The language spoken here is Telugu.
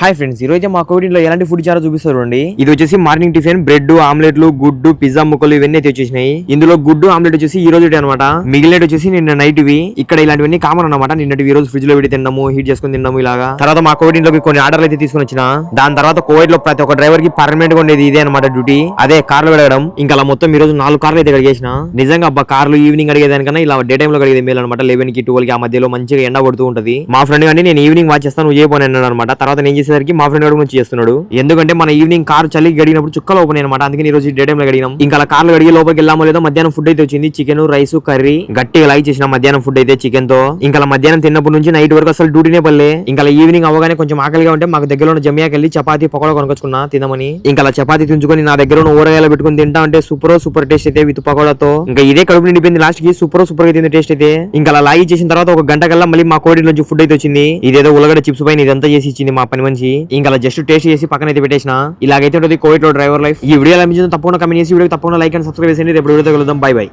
హాయ్ ఫ్రెండ్స్, ఈ రోజు మా కోవిడ్ లో ఎలాంటి ఫుడ్ చాలా చూపిస్తారు అండి. ఇది వచ్చేసి మార్నింగ్ టిఫిన్ బ్రెడ్ ఆమ్లెట్లు గుడ్డు పిజ్జా ముక్కలు ఇవన్నీ అయితే వచ్చేసినాయి. ఇందులో గుడ్డు ఆమ్లెట్ వచ్చేసి ఈ రోజు అనమాట. మిగిలినట్టు వచ్చేసి నిన్న నైట్ ఇవి. ఇక్కడ ఇలాంటివన్నీ కామన్ అనమాట. నిన్నటి ఈ రోజు ఫ్రిడ్జ్ లో పెట్టి తిన్నాము, హీట్ చేసుకుని తిన్నాము ఇలాగా. తర్వాత మా కోవిడ్ లోకి కొన్ని ఆర్డర్లు అయితే తీసుకుని వచ్చిన. దాని తర్వాత కోవిడ్ లో ప్రతి ఒక్క డ్రైవర్ కి పర్మనెంట్ గా ఉండేది ఇదే అనమాట డ్యూటీ. అదే కార్లు అడగడం. ఇంకా అలా మొత్తం ఈ రోజు 4 కార్లు అయితే అడిగేసిన. నిజంగా అబ్బా కార్లు ఈవినింగ్ అడిగేదానికన్నా ఇలా డే టైమ్ లో అడిగేది మేలు అనమాట. 11 కి 12 కి ఆ మధ్యలో మంచిగా ఎండ పడుతూ ఉంటది. మా ఫ్రెండ్ కానీ నేను ఈవినింగ్ వాచ్ చేస్తాను, నువ్వు చేయబోని అన్నాడు అనమాట. తర్వాత నేను చేసేసరికి మా ఫ్రెండ్ కూడా చేస్తున్నాడు. ఎందుకంటే మన ఈవినింగ్ కార్ చలి గడిగినప్పుడు చుక్కలు ఓపెన్ అనమాట. అందుకని ఈ రోజు డే టైం లో గడిగినాం. ఇంకా అలా కార్లు గడిగి లోపలికి వెళ్ళామో లేదో మధ్యాహ్నం ఫుడ్ అయితే వచ్చింది. చికెన్ రైస్ కర్రీ గట్టిగా లైక్ చేసిన మధ్యాహ్నం ఫుడ్ అయితే చికెన్ తో. ఇంకా మధ్యాహ్నం తిన్నప్పటి నుంచి నైట్ వరకు అసలు డ్యూటీనే పల్లే. ఇంకా ఈవినింగ్ అవగానే కొంచెం ఆకలిగా ఉంటే మాకు దగ్గర ఉన్న జమియాకి వెళ్ళి చపాతీ పకోడా కొనుకొచ్చుకున్నా తినమని. ఇంకా అలా చపాతీ తుంచుకొని నా దగ్గర ఉన్న ఊరగాయలు పెట్టుకుని తింటా అంటే సూపర్ టేస్ట్ అయితే విత్ పకోడాతో. ఇంకా ఇదే కడుపు నిండిపోయింది. లాస్ట్ కి సూపర్ గా తింది టేస్ట్ అయితే. ఇంకా అలా లాగి చేసిన తర్వాత ఒక గంట కల్లా మళ్ళీ మా కోడి నుంచి ఫుడ్ అయితే వచ్చింది. ఇదేదో ఉల్లగడ్డ చిప్స్ పైన ఇదంతా చేసి ఇచ్చింది మా పని మనిషి. ఇంకా అలా జస్ట్ టేస్ట్ చేసి పక్కన అయితే పెట్టేసిన. ఇలాగైతే ఉంటుంది కోవిడ్ లో డ్రైవర్ లైఫ్. ఈ వీడియో అనిపించింది తప్పకుండా కమెంట్ చేసి వీడియోకి తప్పకుండా లైక్ అండ్ సబ్స్క్రైబ్ చేయండి. రేపు వీడియోతో కలుద్దాం. By by.